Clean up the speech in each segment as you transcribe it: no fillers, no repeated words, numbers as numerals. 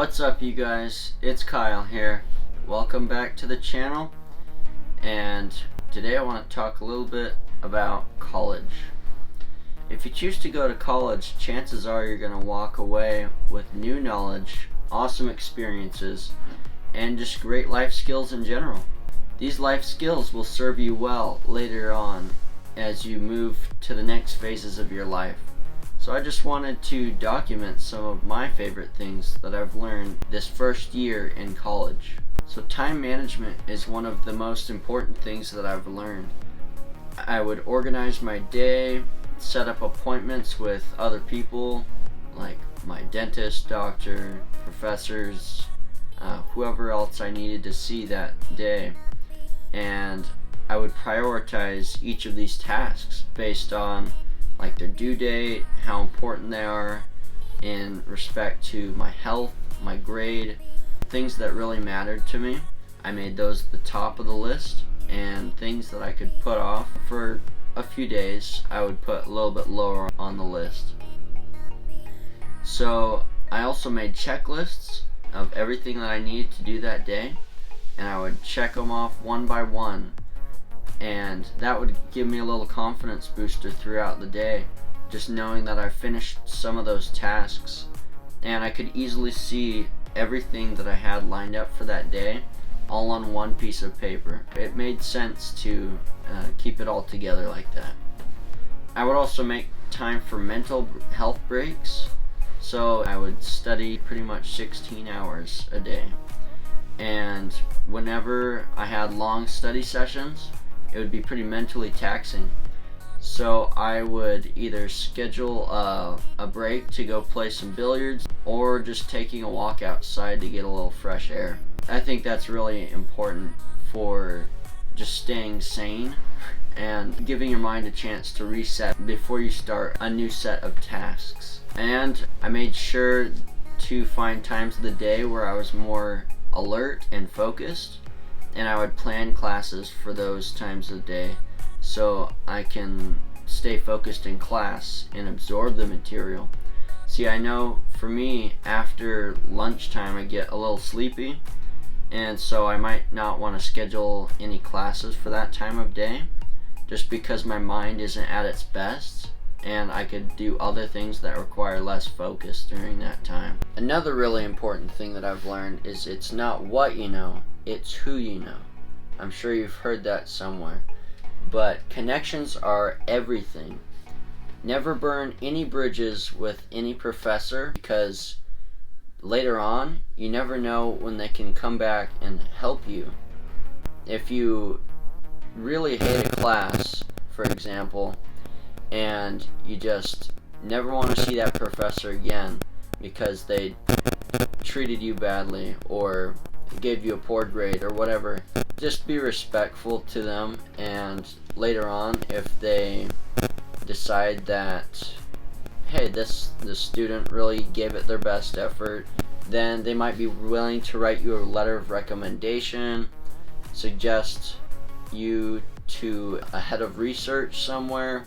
What's up, you guys? It's Kyle here. Welcome back to the channel, and today I want to talk a little bit about college. If you choose to go to college, chances are you're going to walk away with new knowledge, awesome experiences, and just great life skills in general. These life skills will serve you well later on as you move to the next phases of your life. So I just wanted to document some of my favorite things that I've learned this first year in college. So time management is one of the most important things that I've learned. I would organize my day, set up appointments with other people like my dentist, doctor, professors, whoever else I needed to see that day. And I would prioritize each of these tasks based on like their due date, how important they are in respect to my health, my grade, things that really mattered to me. I made those the top of the list, and things that I could put off for a few days, I would put a little bit lower on the list. So I also made checklists of everything that I needed to do that day, and I would check them off one by one. And that would give me a little confidence booster throughout the day, just knowing that I finished some of those tasks, and I could easily see everything that I had lined up for that day all on one piece of paper. It made sense to keep it all together like that. I would also make time for mental health breaks, so I would study pretty much 16 hours a day, and whenever I had long study sessions, it would be pretty mentally taxing. So I would either schedule a break to go play some billiards, or just taking a walk outside to get a little fresh air. I think that's really important for just staying sane and giving your mind a chance to reset before you start a new set of tasks. And I made sure to find times of the day where I was more alert and focused, and I would plan classes for those times of the day so I can stay focused in class and absorb the material. See, I know for me, after lunchtime I get a little sleepy, and so I might not want to schedule any classes for that time of day just because my mind isn't at its best, and I could do other things that require less focus during that time. Another really important thing that I've learned is it's not what you know, it's who you know. I'm sure you've heard that somewhere. But connections are everything. Never burn any bridges with any professor, because later on, you never know when they can come back and help you. If you really hate a class, for example, and you just never want to see that professor again because they treated you badly or gave you a poor grade or whatever, just be respectful to them, and later on, if they decide that, hey, this student really gave it their best effort, then they might be willing to write you a letter of recommendation, suggest you to a head of research somewhere,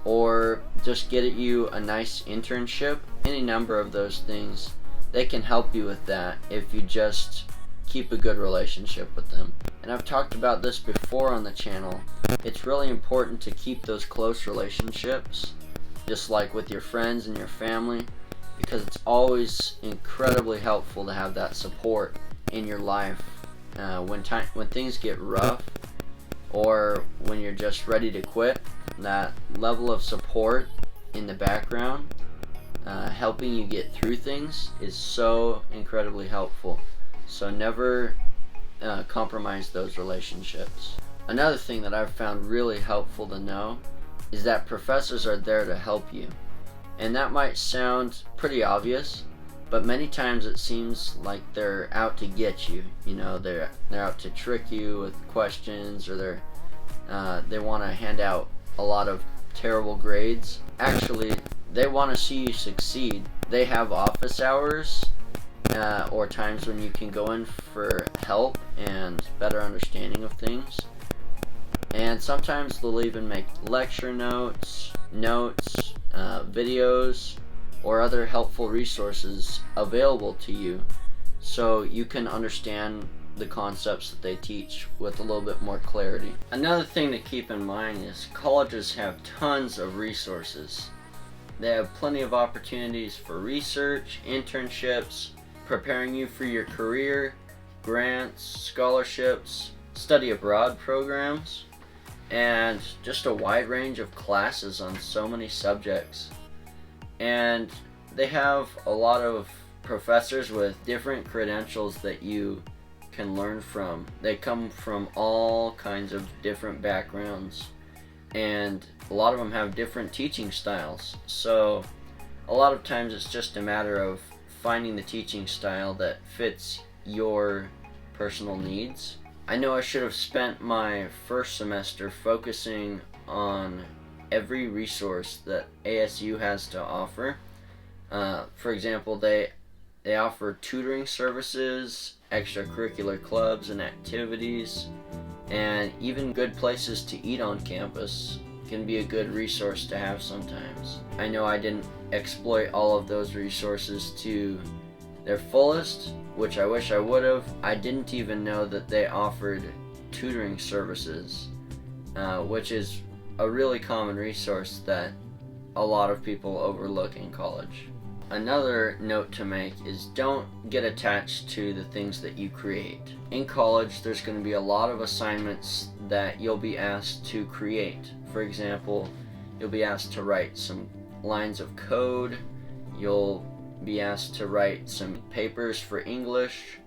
or just get you a nice internship. Any number of those things, they can help you with that if you just keep a good relationship with them. And I've talked about this before on the channel. It's really important to keep those close relationships, just like with your friends and your family, because it's always incredibly helpful to have that support in your life when things get rough, or when you're just ready to quit. That level of support in the background, helping you get through things, is so incredibly helpful. So never compromise those relationships. Another thing that I've found really helpful to know is that professors are there to help you. And that might sound pretty obvious, but many times it seems like they're out to get you. You know, they're out to trick you with questions, or they want to hand out a lot of terrible grades. Actually, they want to see you succeed. They have office hours, or times when you can go in for help and better understanding of things. And sometimes they'll even make lecture notes, videos, or other helpful resources available to you so you can understand the concepts that they teach with a little bit more clarity. Another thing to keep in mind is colleges have tons of resources. They have plenty of opportunities for research, internships, preparing you for your career, grants, scholarships, study abroad programs, and just a wide range of classes on so many subjects. And they have a lot of professors with different credentials that you can learn from. They come from all kinds of different backgrounds, and a lot of them have different teaching styles. So a lot of times it's just a matter of finding the teaching style that fits your personal needs. I know I should have spent my first semester focusing on every resource that ASU has to offer. For example, they offer tutoring services, extracurricular clubs and activities, and even good places to eat on campus can be a good resource to have sometimes. I know I didn't exploit all of those resources to their fullest, which I wish I would have. I didn't even know that they offered tutoring services, which is a really common resource that a lot of people overlook in college. Another note to make is don't get attached to the things that you create. In college, there's going to be a lot of assignments that you'll be asked to create. For example, you'll be asked to write some lines of code, you'll be asked to write some papers for English,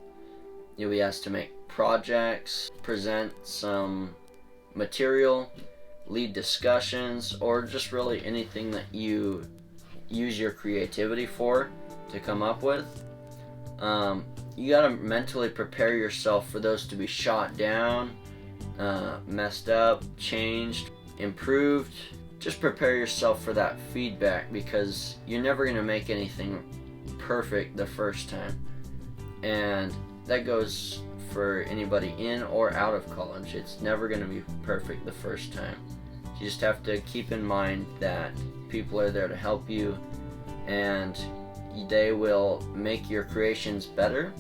you'll be asked to make projects, present some material, lead discussions, or just really anything that you use your creativity for to come up with. You gotta mentally prepare yourself for those to be shot down, messed up, changed, improved. Just prepare yourself for that feedback, because you're never gonna make anything perfect the first time, and that goes for anybody in or out of college. It's never gonna be perfect the first time. You just have to keep in mind that people are there to help you, and they will make your creations better.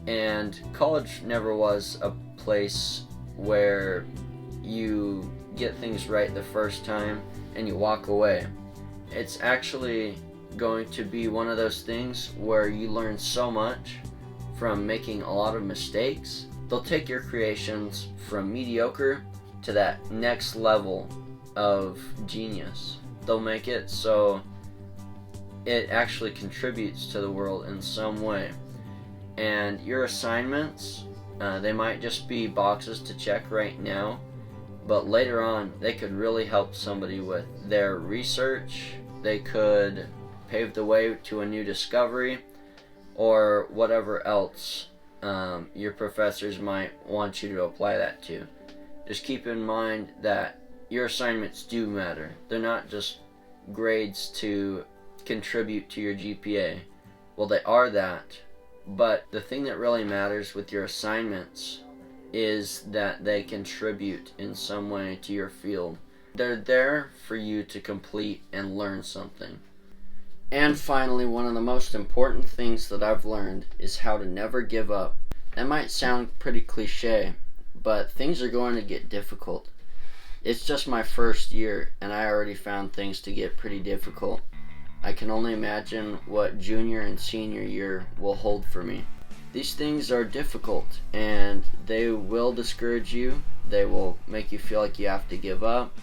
And college never was a place where you get things right the first time and you walk away. It's actually going to be one of those things where you learn so much from making a lot of mistakes. They'll take your creations from mediocre to that next level of genius. They'll make it so it actually contributes to the world in some way. And your assignments, they might just be boxes to check right now, but later on they could really help somebody with their research. They could pave the way to a new discovery, or whatever else your professors might want you to apply that to. Just keep in mind that your assignments do matter. They're not just grades to contribute to your GPA. Well, they are that, but the thing that really matters with your assignments is that they contribute in some way to your field. They're there for you to complete and learn something. And finally, one of the most important things that I've learned is how to never give up. That might sound pretty cliche, but things are going to get difficult. It's just my first year, and I already found things to get pretty difficult. I can only imagine what junior and senior year will hold for me. These things are difficult, and they will discourage you. They will make you feel like you have to give up,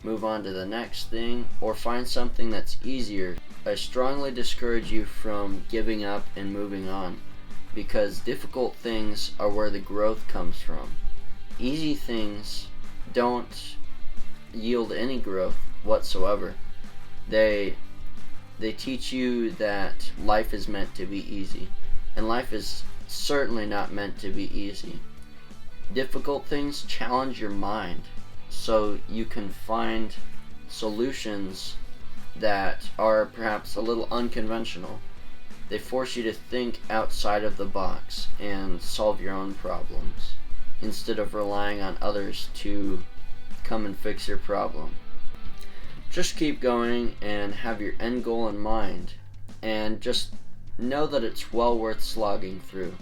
move on to the next thing, or find something that's easier. I strongly discourage you from giving up and moving on, because difficult things are where the growth comes from. Easy things don't yield any growth whatsoever. They teach you that life is meant to be easy, and life is certainly not meant to be easy. Difficult things challenge your mind so you can find solutions that are perhaps a little unconventional. They force you to think outside of the box and solve your own problems instead of relying on others to come and fix your problem. Just keep going and have your end goal in mind, and just know that it's well worth slogging through.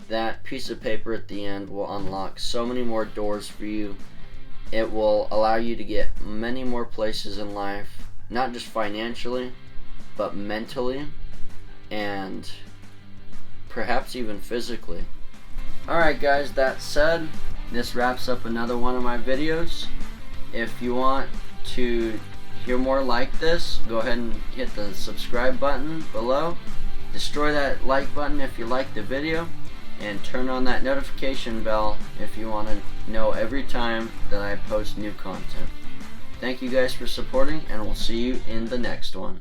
That piece of paper at the end will unlock so many more doors for you. It will allow you to get many more places in life, not just financially, but mentally, and perhaps even physically. Alright guys, that said, this wraps up another one of my videos. If you want to hear more like this, go ahead and hit the subscribe button below. Destroy that like button if you like the video, and turn on that notification bell if you want to know every time that I post new content. Thank you guys for supporting, and we'll see you in the next one.